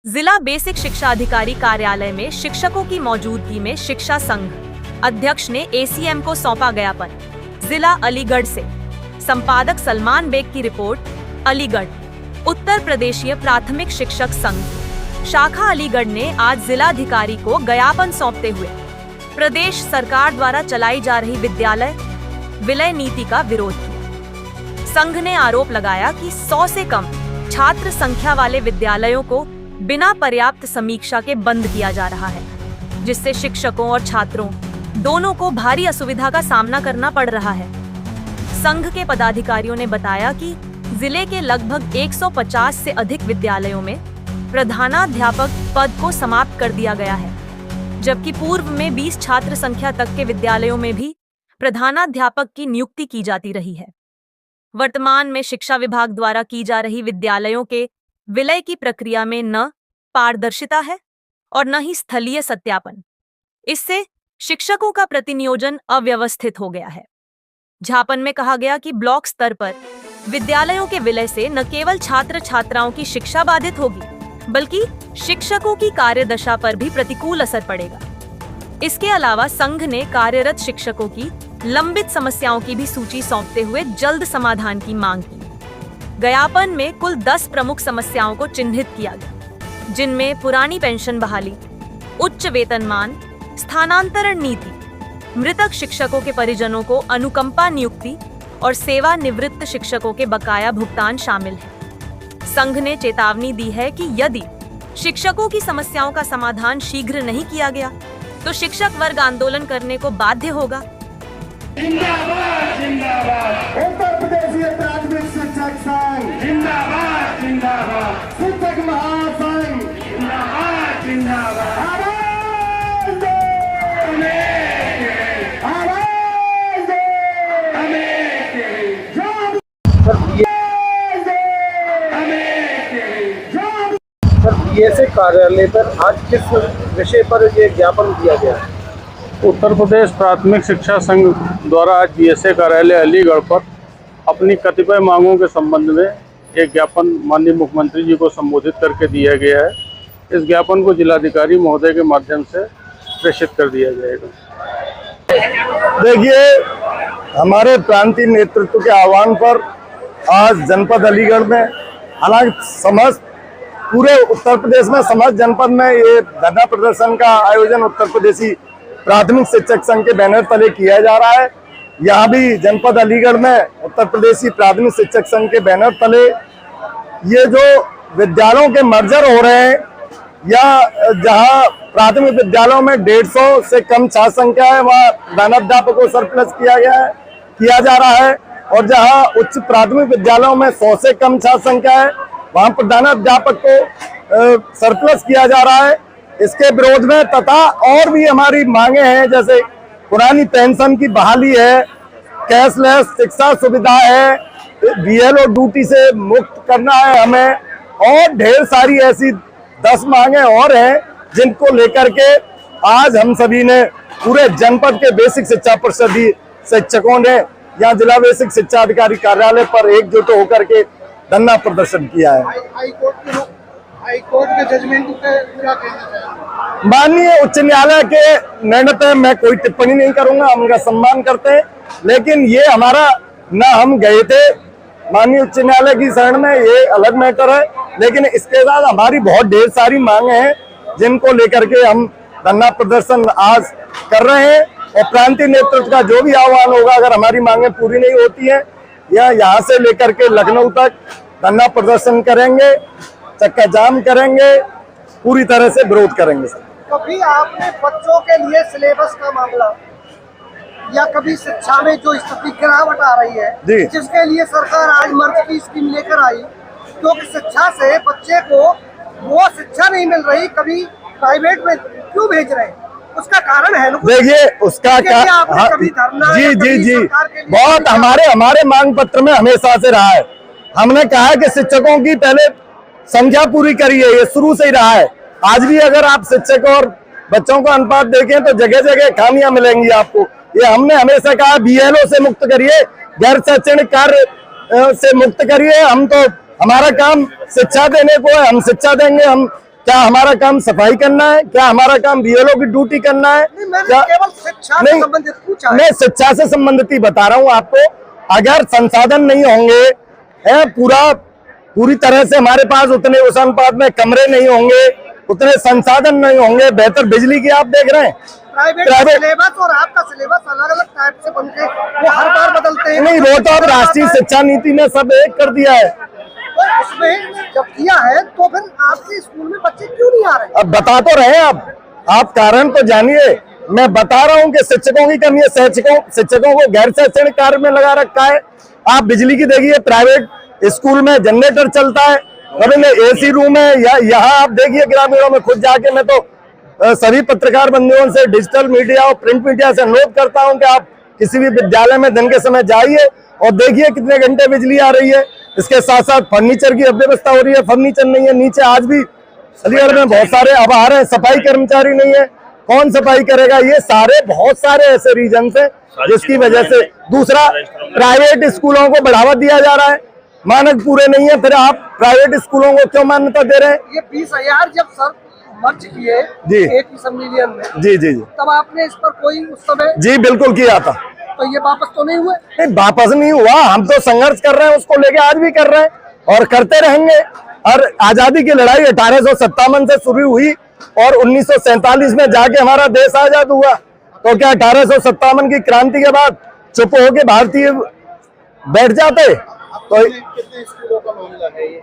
जिला बेसिक शिक्षा अधिकारी कार्यालय में शिक्षकों की मौजूदगी में शिक्षा संघ अध्यक्ष ने एसीएम को सौंपा ज्ञापन। जिला अलीगढ़ से संपादक सलमान बेग की रिपोर्ट। अलीगढ़ उत्तर प्रदेशीय प्राथमिक शिक्षक संघ शाखा अलीगढ़ ने आज जिलाधिकारी को ज्ञापन सौंपते हुए प्रदेश सरकार द्वारा चलाई जा रही विद्यालय विलय नीति का विरोध किया। संघ ने आरोप लगाया कि 100 से कम छात्र संख्या वाले विद्यालयों को बिना पर्याप्त समीक्षा के बंद किया जा रहा है, जिससे शिक्षकों और छात्रों दोनों को भारी असुविधा का सामना करना पड़ रहा है। संघ के पदाधिकारियों ने बताया कि जिले के लगभग 150 से अधिक विद्यालयों में प्रधानाध्यापक पद को समाप्त कर दिया गया है, जबकि पूर्व में 20 छात्र संख्या तक के विद्यालयों में भी प्रधानाध्यापक की नियुक्ति की जाती रही है। वर्तमान में शिक्षा विभाग द्वारा की जा रही विद्यालयों के विलय की प्रक्रिया में न पारदर्शिता है और न ही स्थलीय सत्यापन। इससे शिक्षकों का प्रतिनियोजन अव्यवस्थित हो गया है। ज्ञापन में कहा गया कि ब्लॉक स्तर पर विद्यालयों के विलय से न केवल छात्र छात्राओं की शिक्षा बाधित होगी, बल्कि शिक्षकों की कार्यदशा पर भी प्रतिकूल असर पड़ेगा। इसके अलावा संघ ने कार्यरत शिक्षकों की लंबित समस्याओं की भी सूची सौंपते हुए जल्द समाधान की मांग की। ज्ञापन में कुल 10 प्रमुख समस्याओं को चिन्हित किया गया, जिनमें पुरानी पेंशन बहाली, उच्च वेतनमान, स्थानांतरण नीति, मृतक शिक्षकों के परिजनों को अनुकंपा नियुक्ति और सेवानिवृत्त शिक्षकों के बकाया भुगतान शामिल है। संघ ने चेतावनी दी है कि यदि शिक्षकों की समस्याओं का समाधान शीघ्र नहीं किया गया तो शिक्षक वर्ग आंदोलन करने को बाध्य होगा। जिंदाबाद जिंदाबाद उत्तर प्रदेशीय प्राथमिक शिक्षक संघ जिंदाबाद जिंदाबाद शिक्षक महासंघ जिंदाबाद जिंदाबाद आवाज दो आवाज दो सर, बीएसए कार्यालय पर आज किस विषय पर ये ज्ञापन दिया गया है? उत्तर प्रदेश प्राथमिक शिक्षा संघ द्वारा आज बीएसए कार्यालय अलीगढ़ पर अपनी कतिपय मांगों के संबंध में एक ज्ञापन माननीय मुख्यमंत्री जी को संबोधित करके दिया गया है। इस ज्ञापन को जिलाधिकारी महोदय के माध्यम से प्रेषित कर दिया जाएगा। देखिए, हमारे प्रांतीय नेतृत्व के आह्वान पर आज जनपद अलीगढ़ में, हालांकि समस्त पूरे उत्तर प्रदेश में समस्त जनपद में ये धरना प्रदर्शन का आयोजन उत्तर प्रदेशी प्राथमिक शिक्षक संघ के बैनर तले किया जा रहा है। यहाँ भी जनपद अलीगढ़ में उत्तर प्रदेशी प्राथमिक शिक्षक संघ के बैनर तले ये जो विद्यालयों के मर्जर हो रहे हैं या जहाँ प्राथमिक विद्यालयों में 150 से कम छात्र संख्या है, वहाँ प्रधानाध्यापक को सरप्लस किया जा रहा है, और जहाँ उच्च प्राथमिक विद्यालयों में 100 से कम छात्र संख्या है, वहाँ प्रधानाध्यापक को सरप्लस किया जा रहा है। इसके विरोध में तथा और भी हमारी मांगे हैं, जैसे पुरानी पेंशन की बहाली है, कैशलेस शिक्षा सुविधा है, बीएलओ ड्यूटी से मुक्त करना है हमें, और ढेर सारी ऐसी 10 मांगे और हैं जिनको लेकर के आज हम सभी ने पूरे जनपद के बेसिक शिक्षा परिषद शिक्षकों ने यहाँ जिला बेसिक शिक्षा अधिकारी कार्यालय पर एकजुट होकर के धरना प्रदर्शन किया है। हाईकोर्ट के जजमेंट पे क्या कहना है? माननीय उच्च न्यायालय के निर्णय पे मैं कोई टिप्पणी नहीं करूंगा, हम उनका सम्मान करते हैं, लेकिन ये हमारा न हम गए थे माननीय उच्च न्यायालय की शरण में, ये अलग मैटर है, लेकिन इसके साथ हमारी बहुत ढेर सारी मांगे हैं जिनको लेकर के हम धरना प्रदर्शन आज कर रहे हैं। और प्रांतीय नेतृत्व का जो भी आह्वान होगा, अगर हमारी मांगे पूरी नहीं होती है या यहाँ से लेकर के लखनऊ तक धरना प्रदर्शन करेंगे, चक्का जाम करेंगे, पूरी तरह से विरोध करेंगे। सर, कभी आपने बच्चों के लिए सिलेबस का मामला या कभी शिक्षा में जो स्थिति गिरावट आ रही है, जिसके लिए सरकार आज मर्ज की स्कीम लेकर आई, क्योंकि शिक्षा से बच्चे को वो शिक्षा नहीं मिल रही, कभी प्राइवेट में क्यों भेज रहे हैं, उसका कारण है? देखिए, उसका क्या जी बहुत हमारे मांग पत्र में हमेशा से रहा है। हमने कहा है कि शिक्षकों की पहले संख्या पूरी करिए, ये शुरू से ही रहा है। आज भी अगर आप शिक्षक और बच्चों का अनुपात देखें तो जगह जगह खामियां मिलेंगी आपको। ये हमने हमेशा कहा, बीएलओ से मुक्त करिए, गैर शैक्षणिक कार्य से मुक्त करिए। हम तो, हमारा काम शिक्षा देने को है, हम शिक्षा देंगे, हम क्या हमारा काम सफाई करना है? क्या हमारा काम बीएलओ की ड्यूटी करना है? मैंने केवल शिक्षा से संबंधित पूछा है। मैं शिक्षा से संबंधित ही बता रहा हूँ आपको। अगर संसाधन नहीं होंगे, पूरी तरह से हमारे पास उतने उसानपात में कमरे नहीं होंगे, उतने संसाधन नहीं होंगे, बेहतर बिजली की आप देख रहे हैं प्राइवेट सिलेबस और आपका सिलेबस अलग अलग टाइप से बनके वो हर बार बदलते हैं। नहीं, वो तो अब राष्ट्रीय शिक्षा नीति ने सब एक कर दिया है। तो उसमें जब किया है तो फिर आपके स्कूल में बच्चे क्यों नहीं आ रहे? अब बता तो रहे हैं आप कारण तो जानिए। मैं बता रहा हूँ कि शिक्षकों की कमी है। शिक्षकों को गैर शैक्षणिक कार्य में लगा रखा है। आप बिजली की देखिए, प्राइवेट स्कूल में जनरेटर चलता है, कभी में एसी रूम है। यहाँ आप देखिए ग्रामीणों में खुद जाके मैं तो सभी पत्रकार बंधुओं से, डिजिटल मीडिया और प्रिंट मीडिया से अनुरोध करता हूं कि आप किसी भी विद्यालय में दिन के समय जाइए और देखिए कितने घंटे बिजली आ रही है। इसके साथ साथ फर्नीचर की अव्यवस्था हो रही है, फर्नीचर नहीं है। नीचे आज भी अलीगढ़ में बहुत सारे आभार है, सफाई कर्मचारी नहीं है। कौन सफाई करेगा? ये सारे बहुत सारे ऐसे रीजन है जिसकी वजह से। दूसरा, प्राइवेट स्कूलों को बढ़ावा दिया जा रहा है, मानक पूरे नहीं है। फिर आप प्राइवेट स्कूलों को क्यों मान्यता दे रहे हैं? ये 20,000 जब सर मर्ज किए जी, एक ही संविलियन में, जी, तब आपने इस पर कोई उस समय जी बिल्कुल किया था। तो ये वापस तो नहीं हुए? नहीं, वापस नहीं हुआ। हम तो संघर्ष कर रहे हैं, उसको लेके आज भी कर रहे हैं और करते रहेंगे। और आजादी की लड़ाई 1857 से शुरू हुई और 1947 में जाके हमारा देश आजाद हुआ। तो क्या 1857 की क्रांति के बाद चुप होके भारतीय बैठ जाते? तो कितने स्कूलों का मामला है ये?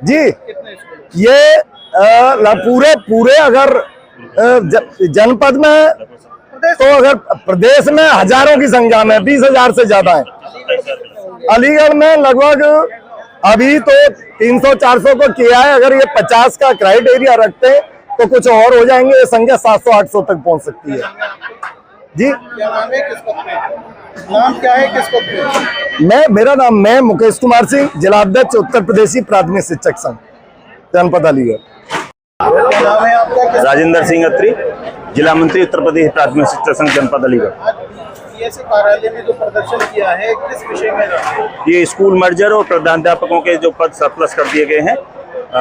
जी, कितने स्कूल? ये पूरे अगर जनपद में, तो अगर प्रदेश में हजारों की संख्या में 20,000 से ज्यादा है। अलीगढ़ में लगभग अभी तो 300-400 को किया है। अगर ये 50 का क्राइटेरिया रखते हैं तो कुछ और हो जाएंगे। ये संख्या 700-800 तक पहुंच सकती है। जी, क्या नाम है? किसको? नाम क्या है? किसको? मेरा नाम, मैं मुकेश कुमार सिंह, जिला अध्यक्ष उत्तर प्रदेशी प्राथमिक शिक्षक संघ जनपद अलीगढ़। क्या नाम है आपका? राजेंद्र सिंह अत्री, जिला मंत्री उत्तर प्रदेश प्राथमिक शिक्षक संघ जनपद अलीगढ़। ऐसे कार्यालय में जो प्रदर्शन किया है, किस विषय में रहा है? ये स्कूल मर्जर और प्रधानाध्यापकों के जो पद सरप्लस कर दिए गए हैं,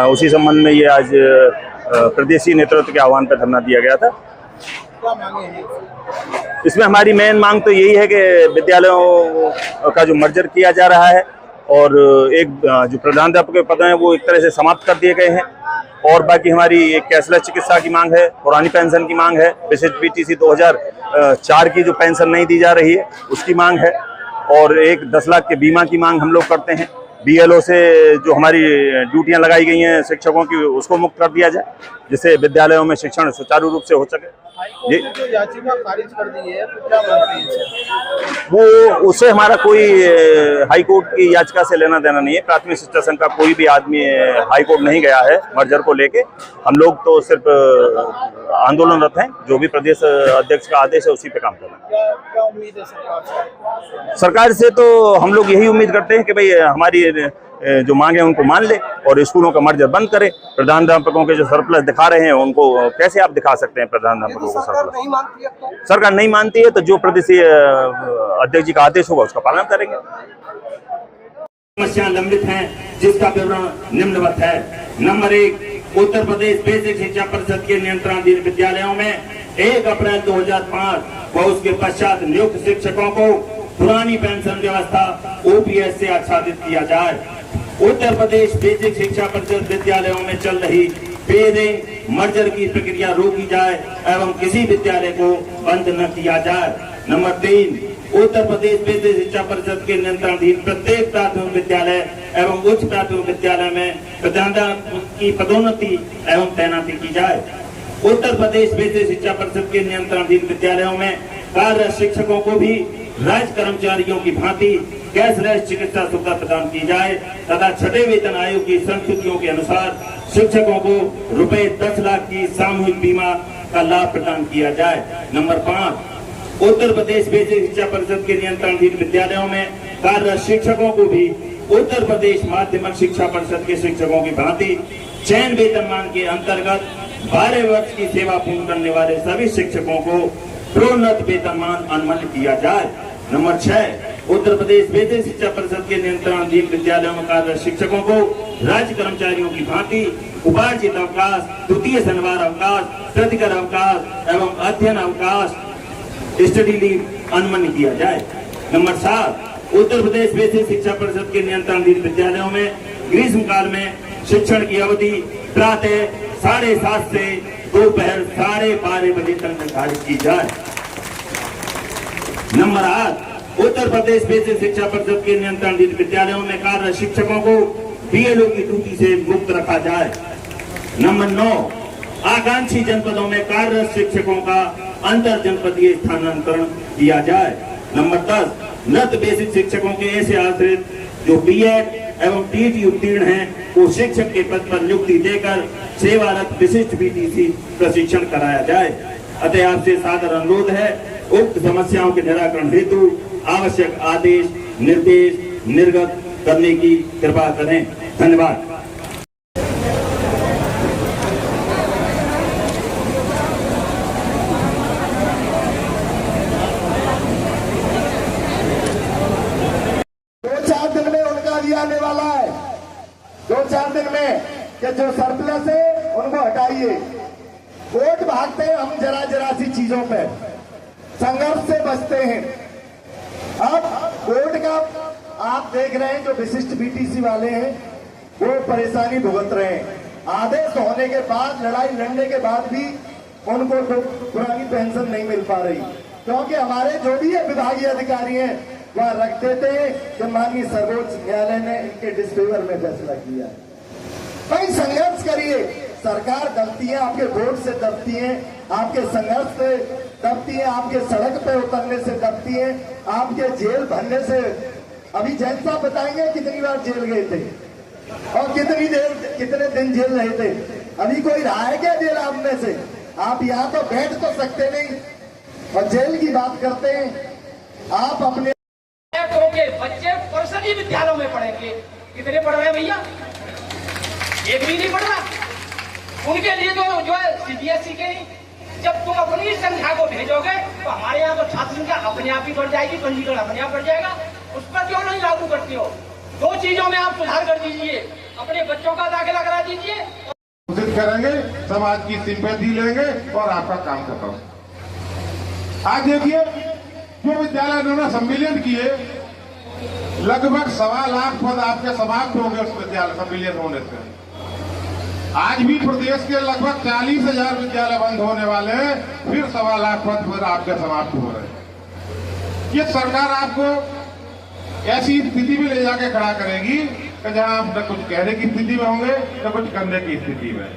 उसी संबंध में ये आज प्रदेशीय नेतृत्व के आह्वान पर धरना दिया गया था। क्या मांगे हैं? इसमें हमारी मेन मांग तो यही है कि विद्यालयों का जो मर्जर किया जा रहा है और एक जो प्रधानाध्यापक के पद हैं वो एक तरह से समाप्त कर दिए गए हैं। और बाकी हमारी एक कैशलेस चिकित्सा की मांग है, पुरानी पेंशन की मांग है, विशिष्ट बीटीसी 2004 की जो पेंशन नहीं दी जा रही है उसकी मांग है, और एक 10 लाख के बीमा की मांग हम लोग करते हैं। बीएलओ से जो हमारी ड्यूटियां लगाई गई हैं शिक्षकों की, उसको मुक्त कर दिया जाए जिससे विद्यालयों में शिक्षण सुचारू रूप से हो सके। ये जो याचिका खारिज कर दी है तो क्या मानते हैं? वो उससे हमारा कोई हाई कोर्ट की याचिका से लेना देना नहीं है। प्राथमिक शिक्षा संघ का कोई भी आदमी हाई कोर्ट नहीं गया है मर्जर को लेके। हम लोग तो सिर्फ आंदोलनरत हैं, जो भी प्रदेश अध्यक्ष का आदेश है उसी पे काम कर रहे हैं। क्या उम्मीद है सरकार से? तो हम लोग यही उम्मीद करते हैं कि भाई हमारी जो मांग है उनको मान ले और स्कूलों का मर्जर बंद करे। प्रधानाध्यापकों के जो सरप्लस दिखा रहे हैं उनको कैसे आप दिखा सकते हैं प्रधानाध्यापकों को सरप्लस? सरकार नहीं मानती है तो जो प्रदेशीय अध्यक्ष जी का आदेश होगा उसका पालन करेंगे। समस्याएं लंबित हैं जिसका विवरण निम्नवत है। नंबर 1, उत्तर प्रदेश बेसिक शिक्षा परिषद के नियंत्रणाधीन विद्यालयों में 1 अप्रैल 2005 व उसके पश्चात नियुक्त शिक्षकों को पुरानी पेंशन व्यवस्था ओपीएस से आच्छादित किया जाए। उत्तर प्रदेश बेसिक शिक्षा परिषद विद्यालयों में चल रही पेरिंग मर्जर की प्रक्रिया रोकी जाए एवं किसी विद्यालय को बंद न किया जाए। नंबर 3, उत्तर प्रदेश बेसिक शिक्षा परिषद के नियंत्रणाधीन प्रत्येक प्राथमिक विद्यालय एवं उच्च प्राथमिक विद्यालय में प्रधानाध्यापक की पदोन्नति एवं तैनाती की जाए। उत्तर प्रदेश बेसिक शिक्षा परिषद के नियंत्रणाधीन विद्यालयों में कार्यरत शिक्षकों को भी राज्य कर्मचारियों की भांति कैशलेस चिकित्सा सुविधा प्रदान की जाए तथा छठे वेतन आयोग की संस्तुतियों के अनुसार शिक्षकों को रुपए 10 लाख की सामूहिक बीमा का लाभ प्रदान किया जाए। नंबर 5, उत्तर प्रदेश बेसिक शिक्षा परिषद के नियंत्रणाधीन विद्यालयों में कार्यरत शिक्षकों को भी उत्तर प्रदेश माध्यमिक शिक्षा परिषद के शिक्षकों की भांति चयन वेतनमान के अंतर्गत 12 वर्ष की सेवा पूर्ण करने वाले सभी शिक्षकों को प्रोन्नत वेतनमान अनुमति किया जाए। नंबर 6, उत्तर प्रदेश बेसिक शिक्षा परिषद के नियंत्रणाधीन विद्यालयों में कार्यरत शिक्षकों को राज्य कर्मचारियों की भांति उपार्जित अवकाश, द्वितीय शनिवार अवकाश, प्रतिकर अवकाश एवं अध्ययन अवकाश स्टडी लीव अनुमन्य किया जाए। नंबर 7, उत्तर प्रदेश बेसिक शिक्षा परिषद के नियंत्रणाधीन विद्यालयों में ग्रीष्म काल में शिक्षण की अवधि प्रातः 7:30 से दोपहर 12:30 बजे तक निर्धारित की जाए। नंबर 8, उत्तर प्रदेश बेसिक शिक्षा परिषद के नियंत्रणाधीन विद्यालयों में कार्यरत शिक्षकों को बीएलओ की ड्यूटी से मुक्त रखा जाए। नंबर 9, आकांक्षी जनपदों में कार्यरत शिक्षकों का अंतर जनपदीय स्थानांतरण किया जाए। नंबर 10, मृत बेसिक शिक्षकों के ऐसे आश्रित जो बीएड एवं टीटी उत्तीर्ण हैं को शिक्षक के पद पर नियुक्ति देकर सेवारत विशिष्ट बीटीसी प्रशिक्षण कराया जाए। अतः आपसे सादर अनुरोध है, उक्त समस्याओं के निराकरण हेतु आवश्यक आदेश निर्देश निर्गत करने की कृपा करें। धन्यवाद। आने वाला है 2-4 दिन में कि जो सरप्लस है उनको हटाइए। वोट भागते हैं हम जरा सी चीजों पे, संघर्ष से बचते हैं। अब वोट का आप देख रहे हैं जो विशिष्ट बीटीसी वाले हैं वो परेशानी भुगत रहे हैं। आदेश होने के बाद, लड़ाई लड़ने के बाद भी उनको तो पुरानी पेंशन नहीं मिल पा रही, क्योंकि हमारे जो भी विभागीय अधिकारी हैं वह रख देते हैं कि माननीय सर्वोच्च न्यायालय ने इनके डिसफेवर में फैसला किया। भाई संघर्ष करिए। सरकार दबती है, आपके वोट से दबती है, आपके संघर्ष से दबती है, आपके सड़क पे उतरने से दबती है, आपके जेल भरने से। अभी जैन साहब बताएंगे कितनी बार जेल गए थे और कितने दिन जेल रहे थे। अभी कोई रहा है क्या जेल आप में से? आप यहाँ तो बैठ तो सकते नहीं और जेल की बात करते हैं। आप अपने बच्चे परिषदीय विद्यालयों में पढ़ेंगे। कितने पढ़ रहे हैं भैया? एक भी नहीं पढ़ रहा। उनके लिए तो जो है सीबीएसई के ही, जब तुम अपनी संख्या को भेजोगे तो हमारे यहाँ तो छात्र संख्या अपने आप ही बढ़ जाएगी, पंजीकरण अपने आप बढ़ जाएगा। उस पर क्यों नहीं लागू करती हो? 2 चीजों में आप सुधार कर दीजिए, अपने बच्चों का दाखिला करा दीजिए, घोषित करेंगे, समाज की सिंपैथी लेंगे और आपका काम खत्म। आज देखिए जो विद्यालय उन्होंने सम्मिलित किए, लगभग 1.25 लाख पद आपके समाप्त हो गए उस विद्यालय सम्मिलित होने से। आज भी प्रदेश के लगभग 40,000 विद्यालय बंद होने वाले हैं, फिर 1.25 लाख पद आपके समाप्त हो रहे हैं। ये सरकार आपको ऐसी स्थिति में ले जाके खड़ा करेगी कि जहां आप न कुछ कहने की स्थिति में होंगे न कुछ करने की स्थिति में।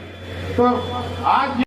तो आज